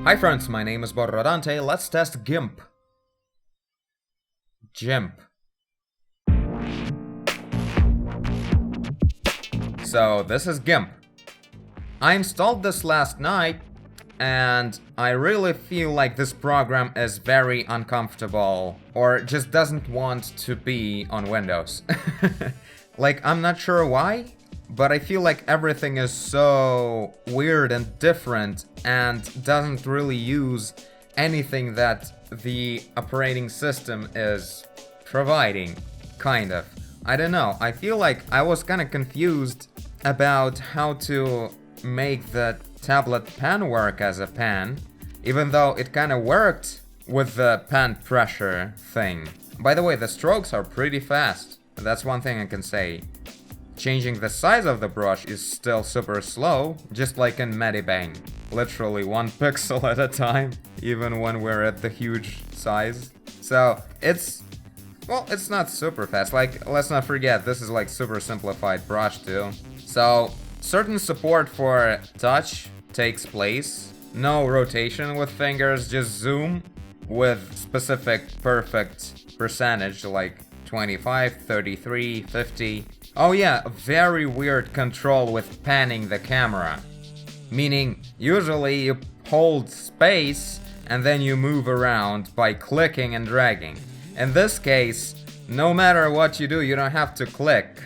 Hi friends, my name is Borrodante. Let's test Gimp. So this is Gimp. I installed this last night and I really feel like this program is very uncomfortable or just doesn't want to be on Windows. Like, I'm not sure why, but I feel like everything is so weird and different and doesn't really use anything that the operating system is providing, kind of. I don't know, I feel like I was kinda confused about how to make the tablet pen work as a pen, even though it kinda worked with the pen pressure thing. By the way, the strokes are pretty fast. That's one thing I can say. Changing the size of the brush is still super slow, just like in Medibang. Literally 1 pixel at a time, even when we're at the huge size. So, it's not super fast. Like, let's not forget, this is like super simplified brush too. So, certain support for touch takes place. No rotation with fingers, just zoom with specific perfect percentage, like 25, 33, 50. Oh yeah, very weird control with panning the camera. Meaning, usually you hold space and then you move around by clicking and dragging. In this case, no matter what you do, you don't have to click.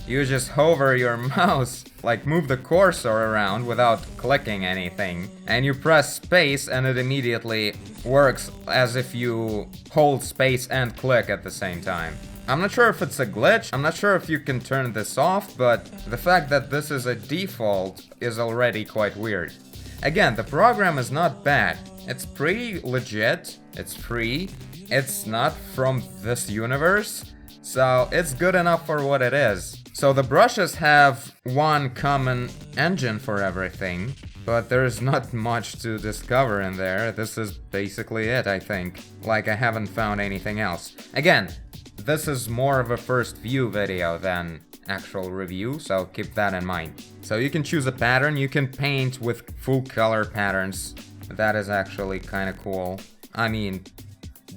You just hover your mouse, like move the cursor around without clicking anything, and you press space and it immediately works as if you hold space and click at the same time. I'm not sure if it's a glitch, I'm not sure if you can turn this off, but the fact that this is a default is already quite weird. Again, the program is not bad. It's pretty legit, it's free, it's not from this universe, so it's good enough for what it is. So the brushes have one common engine for everything, but there's not much to discover in there. This is basically it, I think. Like, I haven't found anything else. Again, this is more of a first view video than actual review, so keep that in mind. So you can choose a pattern, you can paint with full color patterns. That is actually kind of cool. I mean,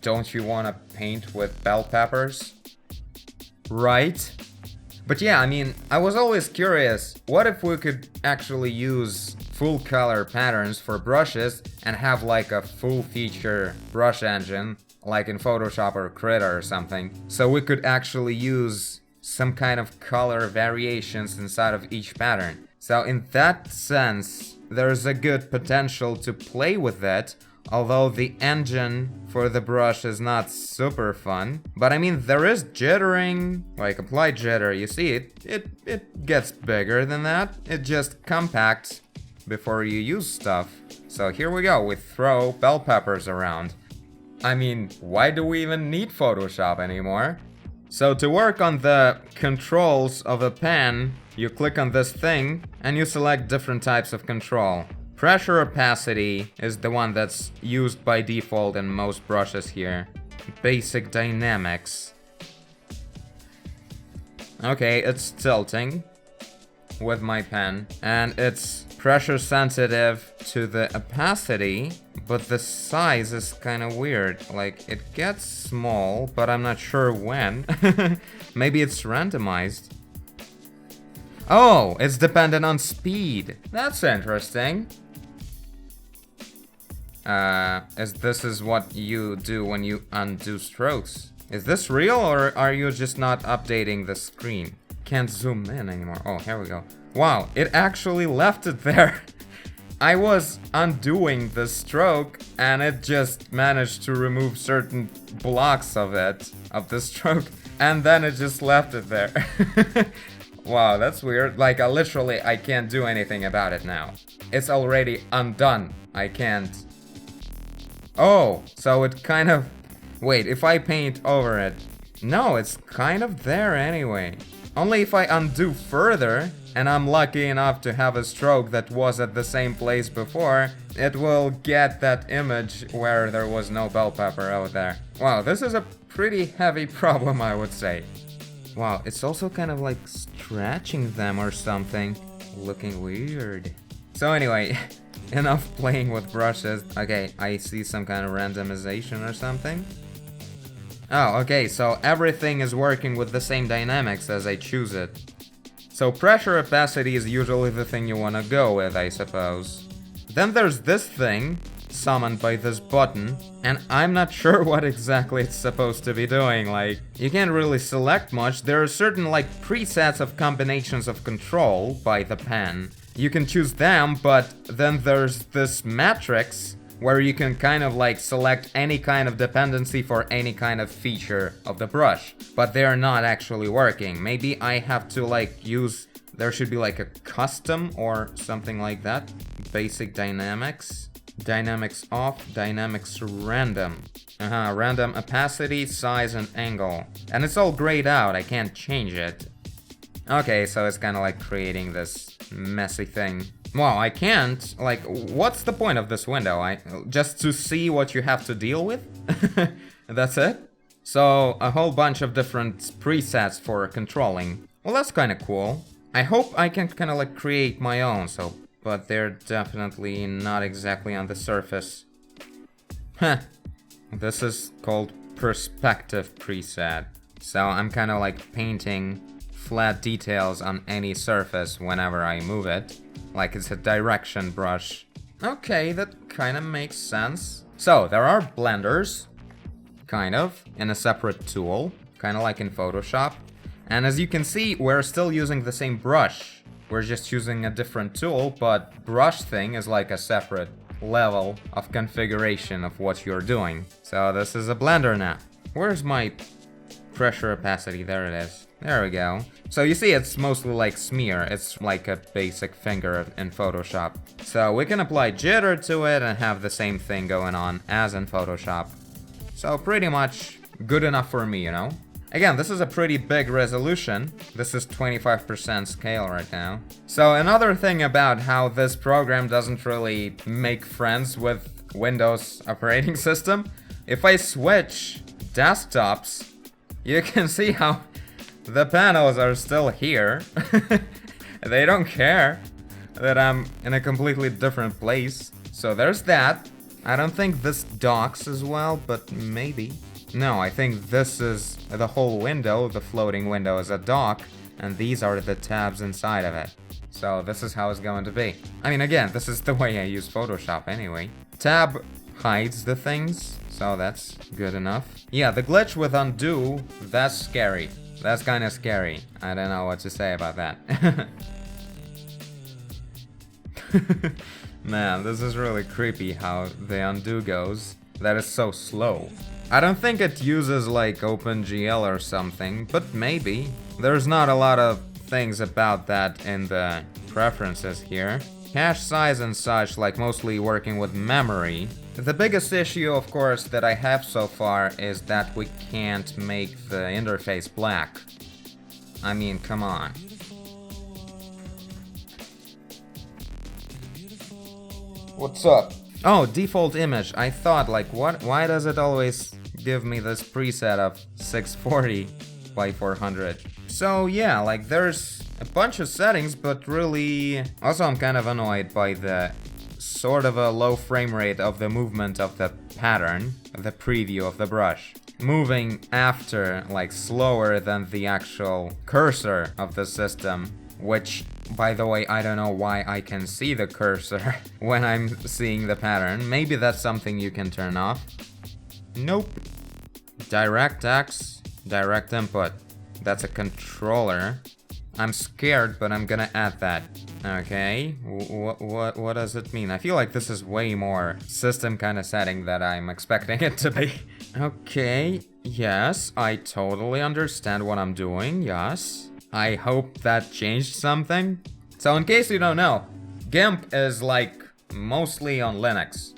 don't you want to paint with bell peppers? Right? But yeah, I mean, I was always curious, what if we could actually use full color patterns for brushes and have like a full feature brush engine, like in Photoshop or Krita or something, so we could actually use some kind of color variations inside of each pattern. So in that sense, there's a good potential to play with that, although the engine for the brush is not super fun. But I mean, there is jittering, like applied jitter, you see it gets bigger than that. It just compacts before you use stuff. So here we go, we throw bell peppers around. I mean, why do we even need Photoshop anymore? So to work on the controls of a pen, you click on this thing and you select different types of control. Pressure opacity is the one that's used by default in most brushes here. Basic dynamics. Okay, it's tilting with my pen, and it's pressure sensitive to the opacity, but the size is kind of weird. Like, it gets small, but I'm not sure when. Maybe it's randomized. Oh, it's dependent on speed. That's interesting. This is what you do when you undo strokes. Is this real, or are you just not updating the screen? Can't zoom in anymore. Oh, here we go. Wow, it actually left it there. I was undoing the stroke and it just managed to remove certain blocks of the stroke, and then it just left it there. Wow, that's weird. Like, literally, I can't do anything about it now. It's already undone. I can't. Oh, so it kind of... Wait, if I paint over it... No, it's kind of there anyway. Only if I undo further, and I'm lucky enough to have a stroke that was at the same place before, it will get that image where there was no bell pepper out there. Wow, this is a pretty heavy problem, I would say. Wow, it's also kind of like stretching them or something. Looking weird. So anyway, enough playing with brushes. Okay, I see some kind of randomization or something. Oh, okay, so everything is working with the same dynamics as I choose it. So pressure opacity is usually the thing you wanna go with, I suppose. Then there's this thing, summoned by this button, and I'm not sure what exactly it's supposed to be doing. Like, you can't really select much. There are certain, like, presets of combinations of control by the pen. You can choose them, but then there's this matrix where you can kind of like select any kind of dependency for any kind of feature of the brush, but they're not actually working. Maybe I have to like use, there should be like a custom or something like that. Basic dynamics, dynamics off, dynamics random. Random opacity, size, and angle. And it's all grayed out, I can't change it. Okay, so it's kind of like creating this messy thing. Well, I can't, like, what's the point of this window? Just to see what you have to deal with? That's it? So, a whole bunch of different presets for controlling. Well, that's kind of cool. I hope I can kind of like create my own, so, but they're definitely not exactly on the surface. Huh. This is called perspective preset. So I'm kind of like painting flat details on any surface whenever I move it. Like it's a direction brush. Okay, that kind of makes sense. So there are blenders, kind of, in a separate tool, kind of like in Photoshop. And as you can see, we're still using the same brush. We're just using a different tool, but brush thing is like a separate level of configuration of what you're doing. So this is a blender now. Where's my pressure opacity? There it is. There we go. So you see it's mostly like smear. It's like a basic finger in Photoshop. So we can apply jitter to it and have the same thing going on as in Photoshop. So pretty much good enough for me, you know? Again, this is a pretty big resolution. This is 25% scale right now. So another thing about how this program doesn't really make friends with Windows operating system, if I switch desktops, you can see how the panels are still here. They don't care that I'm in a completely different place. So there's that. I don't think this docks as well, but maybe. No, I think this is the whole window. The floating window is a dock, and these are the tabs inside of it. So this is how it's going to be. I mean, again, this is the way I use Photoshop anyway. Tab hides the things, so that's good enough. Yeah, the glitch with undo, that's scary. That's kind of scary. I don't know what to say about that. Man, this is really creepy how the undo goes. That is so slow. I don't think it uses like OpenGL or something, but maybe. There's not a lot of things about that in the preferences here. Cache size and such, like mostly working with memory. The biggest issue, of course, that I have so far is that we can't make the interface black. I mean, come on. What's up? Oh, default image. I thought, like, what? Why does it always give me this preset of 640 by 400? So yeah, like there's a bunch of settings, but really... Also, I'm kind of annoyed by the sort of a low frame rate of the movement of the pattern, the preview of the brush. Moving after, like, slower than the actual cursor of the system, which, by the way, I don't know why I can see the cursor when I'm seeing the pattern. Maybe that's something you can turn off. Nope. DirectX, direct input. That's a controller. I'm scared, but I'm gonna add that. Okay, what does it mean? I feel like this is way more system kind of setting that I'm expecting it to be. Okay, yes, I totally understand what I'm doing, yes. I hope that changed something. So in case you don't know, Gimp is like mostly on Linux,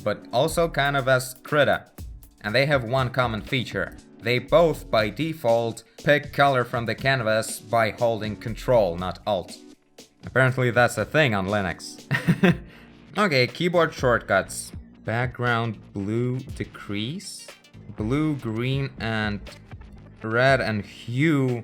but also kind of as Krita. And they have one common feature. They both, by default, pick color from the canvas by holding Control, not Alt. Apparently that's a thing on Linux. Okay, keyboard shortcuts. Background blue decrease. Blue, green, and red, and hue,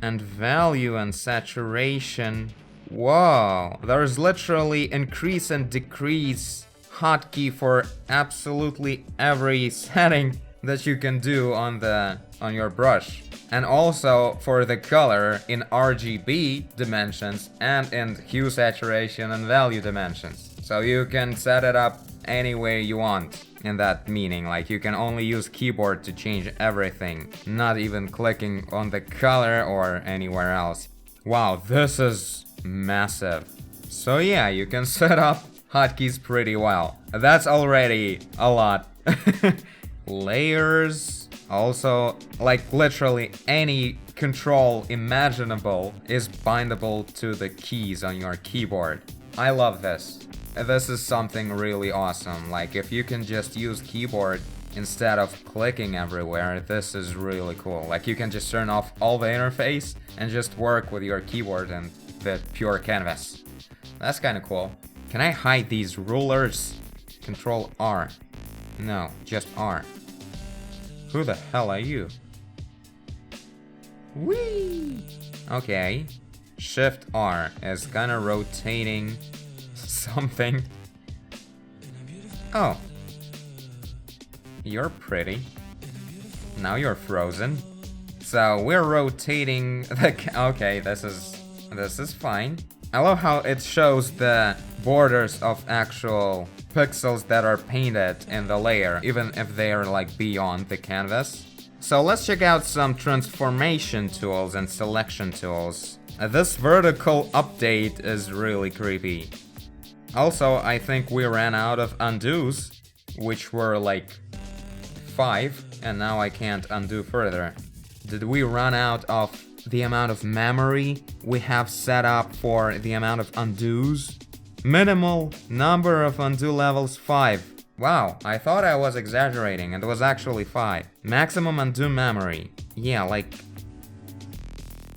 and value, and saturation. Whoa, there's literally increase and decrease hotkey for absolutely every setting that you can do on your brush. And also for the color in RGB dimensions and in hue, saturation and value dimensions. So you can set it up any way you want in that meaning. Like you can only use keyboard to change everything, not even clicking on the color or anywhere else. Wow, this is massive. So yeah, you can set up hotkeys pretty well. That's already a lot. Layers. Also, like literally any control imaginable is bindable to the keys on your keyboard. I love this. This is something really awesome. Like if you can just use keyboard instead of clicking everywhere, this is really cool. Like you can just turn off all the interface and just work with your keyboard and the pure canvas. That's kind of cool. Can I hide these rulers? Control R. No, just R. Who the hell are you? Whee! Okay. Shift R is kinda rotating something. Oh. You're pretty. Now you're frozen. So we're rotating the... Okay, this is fine. I love how it shows the borders of actual pixels that are painted in the layer, even if they are like beyond the canvas. So let's check out some transformation tools and selection tools. This vertical update is really creepy. Also, I think we ran out of undos, which were like 5, and now I can't undo further. Did we run out of the amount of memory we have set up for the amount of undos? Minimal number of undo levels 5. Wow, I thought I was exaggerating, and it was actually 5. Maximum undo memory. Yeah, like...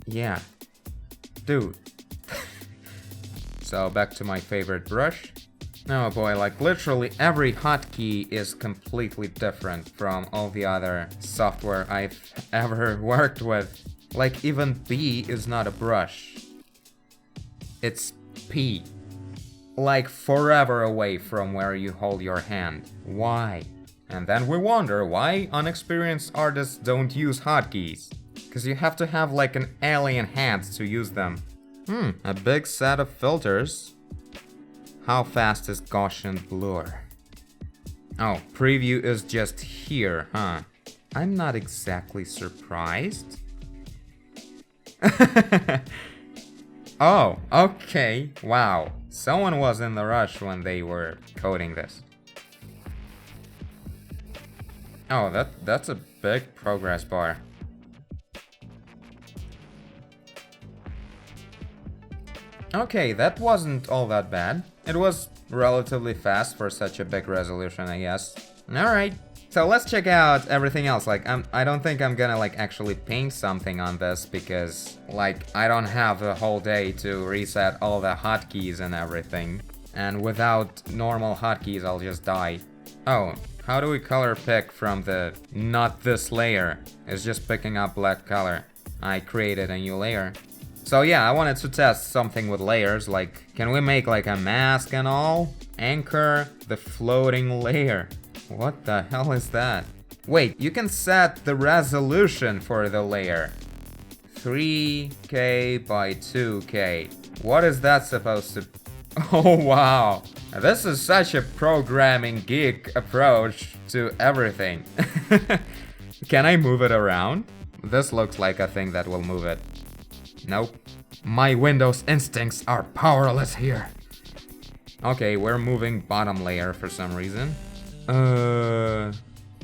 Yeah. Dude. So, back to my favorite brush. Oh boy, like literally every hotkey is completely different from all the other software I've ever worked with. Like even B is not a brush. It's P. Like forever away from where you hold your hand. Why? And then we wonder why unexperienced artists don't use hotkeys. Because you have to have like an alien hand to use them. A big set of filters. How fast is Gaussian blur? Oh, preview is just here, huh? I'm not exactly surprised. Oh, okay. Wow. Someone was in the rush when they were coding this. Oh, that's a big progress bar. Okay, that wasn't all that bad. It was relatively fast for such a big resolution, I guess. Alright, so let's check out everything else. Like, I don't think I'm gonna like actually paint something on this because like I don't have the whole day to reset all the hotkeys and everything. And without normal hotkeys, I'll just die. Oh, how do we color pick from the not this layer? It's just picking up black color. I created a new layer. So yeah, I wanted to test something with layers, like, can we make like a mask and all? Anchor the floating layer. What the hell is that? Wait, you can set the resolution for the layer. 3K by 2K. What is that supposed to... Oh wow. This is such a programming geek approach to everything. Can I move it around? This looks like a thing that will move it. Nope. My Windows instincts are powerless here. Okay, we're moving bottom layer for some reason.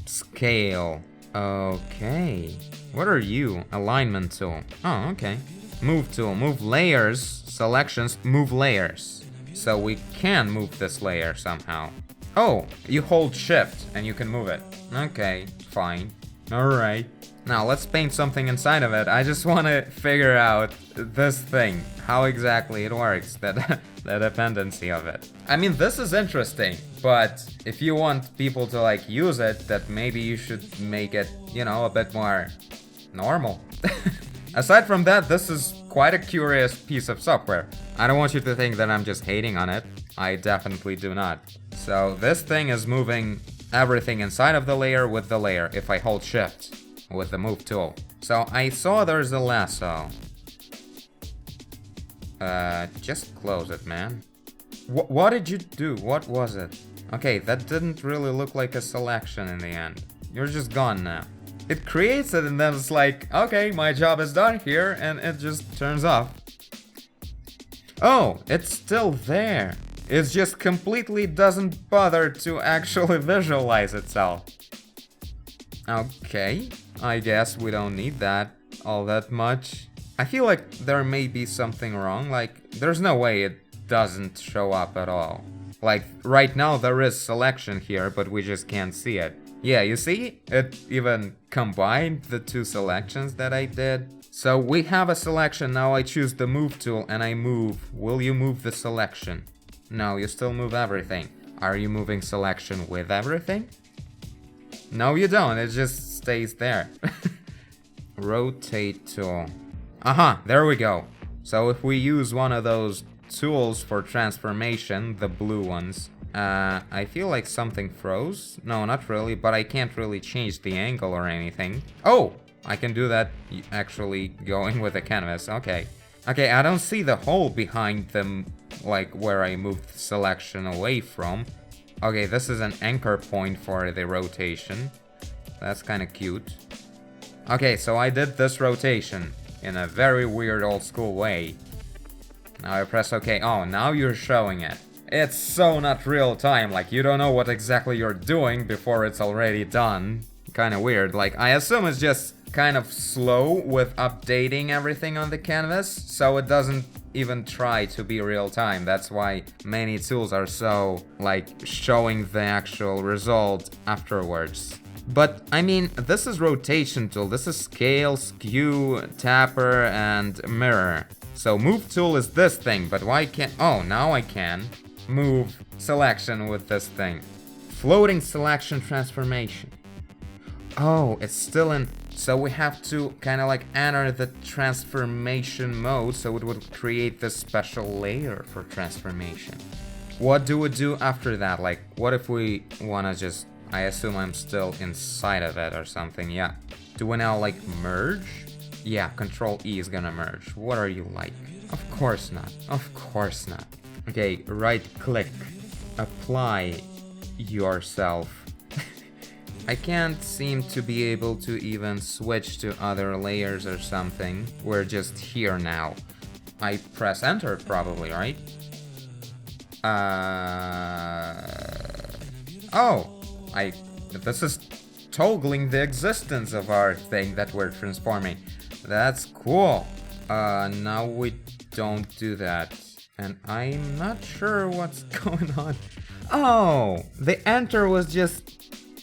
Scale. Okay. What are you? Alignment tool. Oh, okay. Move tool. Move layers. Selections. Move layers. So we can move this layer somehow. Oh, you hold shift and you can move it. Okay, fine. Alright. Now let's paint something inside of it. I just want to figure out this thing, how exactly it works, the dependency of it. I mean, this is interesting, but if you want people to like use it, that maybe you should make it, you know, a bit more normal. Aside from that, this is quite a curious piece of software. I don't want you to think that I'm just hating on it. I definitely do not. So this thing is moving everything inside of the layer with the layer if I hold shift with the move tool. So I saw there's a lasso. Just close it, man. What did you do? What was it? Okay, that didn't really look like a selection in the end. You're just gone now. It creates it and then it's like, okay, my job is done here, and it just turns off. Oh, it's still there. It just completely doesn't bother to actually visualize itself. Okay, I guess we don't need that all that much. I feel like there may be something wrong, like there's no way it doesn't show up at all. Like right now there is selection here, but we just can't see it. Yeah, you see? It even combined the two selections that I did. So we have a selection, now I choose the move tool and I move. Will you move the selection? No, you still move everything. Are you moving selection with everything? No, you don't, it just stays there. Rotate tool. Aha, there we go. So if we use one of those tools for transformation, the blue ones, I feel like something froze. No, not really, but I can't really change the angle or anything. Oh, I can do that actually going with the canvas. Okay. Okay, I don't see the hole behind them, like where I moved selection away from. Okay, this is an anchor point for the rotation. That's kind of cute. Okay, so I did this rotation in a very weird old school way. Now I press OK. Oh, now you're showing it. It's so not real time, like you don't know what exactly you're doing before it's already done. Kind of weird, like I assume it's just kind of slow with updating everything on the canvas, so it doesn't even try to be real time. That's why many tools are so, like, showing the actual result afterwards. But, I mean, this is rotation tool, this is scale, skew, tapper, and mirror. So move tool is this thing, but why can't... Oh, now I can move selection with this thing. Floating selection transformation. Oh, it's still in... So we have to kind of like enter the transformation mode, so it would create this special layer for transformation. What do we do after that? Like, what if we want to just... I assume I'm still inside of it or something, yeah. Do we now, like, merge? Yeah, Control E is gonna merge. What are you like? Of course not. Of course not. Okay, right-click. Apply yourself. I can't seem to be able to even switch to other layers or something. We're just here now. I press enter probably, right? Oh! This is toggling the existence of our thing that we're transforming. That's cool. Now we don't do that. And I'm not sure what's going on. Oh! The enter was just...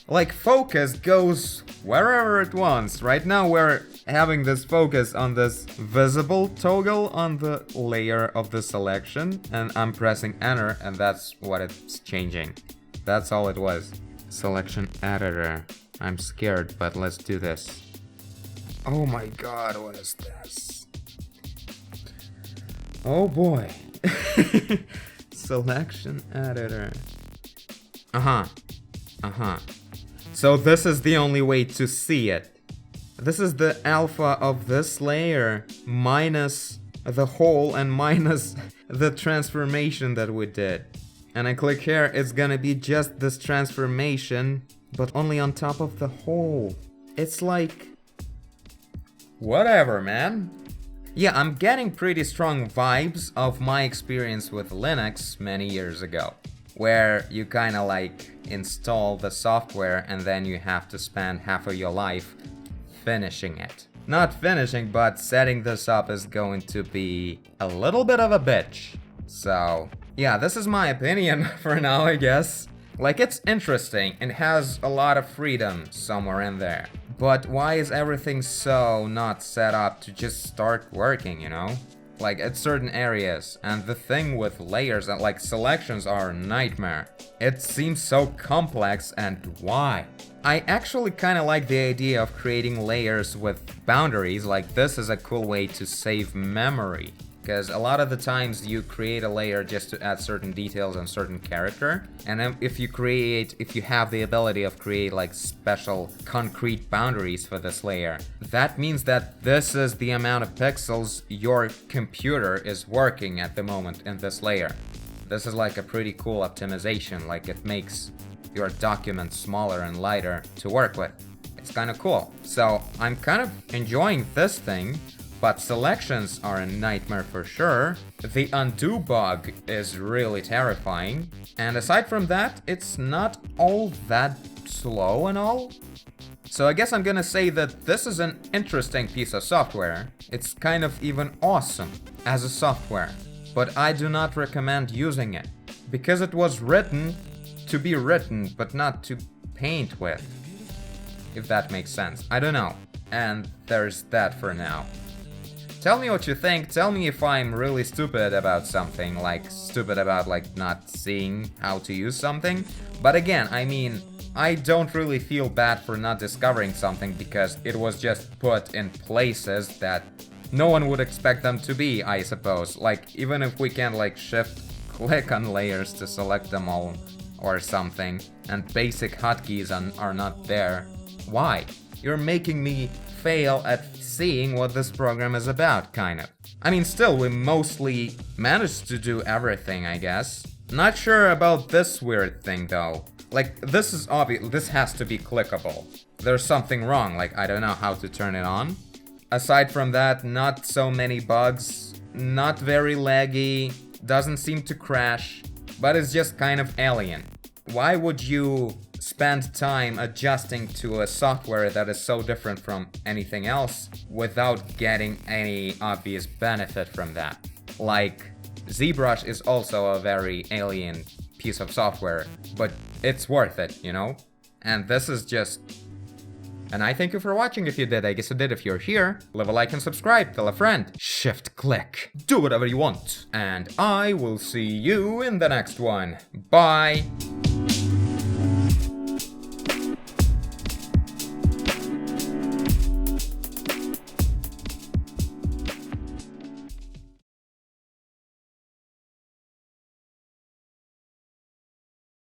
Like, focus goes wherever it wants. Right now we're having this focus on this visible toggle on the layer of the selection, and I'm pressing enter, and that's what it's changing. That's all it was. Selection editor. I'm scared, but let's do this. Oh my god, what is this? Oh boy. Selection editor. So this is the only way to see it. This is the alpha of this layer minus the hole and minus the transformation that we did. And I click here, it's gonna be just this transformation, but only on top of the hole. It's like... whatever, man. Yeah, I'm getting pretty strong vibes of my experience with Linux many years ago, where you kinda like install the software and then you have to spend half of your life finishing it. Not finishing, but setting this up is going to be a little bit of a bitch. So, yeah, this is my opinion for now, I guess. Like, it's interesting, it has a lot of freedom somewhere in there. But why is everything so not set up to just start working, you know? like at certain areas. And the thing with layers and like selections are a nightmare. It seems so complex, and why? I actually kind of like the idea of creating layers with boundaries. Like, this is a cool way to save memory. Because a lot of the times you create a layer just to add certain details on certain character, and then if you have the ability of create like special concrete boundaries for this layer, that means that this is the amount of pixels your computer is working at the moment in this layer. This is like a pretty cool optimization, like it makes your document smaller and lighter to work with. It's kind of cool. So I'm kind of enjoying this thing. But selections are a nightmare for sure. The undo bug is really terrifying. And aside from that, it's not all that slow and all. So I guess I'm gonna say that this is an interesting piece of software. It's kind of even awesome as a software. But I do not recommend using it. Because it was written to be written, but not to paint with. If that makes sense. I don't know. And there's that for now. Tell me what you think, tell me if I'm really stupid about something, like stupid about like not seeing how to use something. But again, I mean, I don't really feel bad for not discovering something because it was just put in places that no one would expect them to be, I suppose. Like, even if we can like shift click on layers to select them all or something, and basic hotkeys are not there, why? You're making me fail at seeing what this program is about, kind of. I mean, still, we mostly managed to do everything, I guess. Not sure about this weird thing, though. Like, this is obvious, this has to be clickable. There's something wrong, like, I don't know how to turn it on. Aside from that, not so many bugs, not very laggy, doesn't seem to crash, but it's just kind of alien. Why would you spend time adjusting to a software that is so different from anything else without getting any obvious benefit from that? Like, ZBrush is also a very alien piece of software, but it's worth it, you know? And this is just... And I thank you for watching if you did. I guess you did if you're here. Leave a like and subscribe, tell a friend. Shift click. Do whatever you want. And I will see you in the next one. Bye!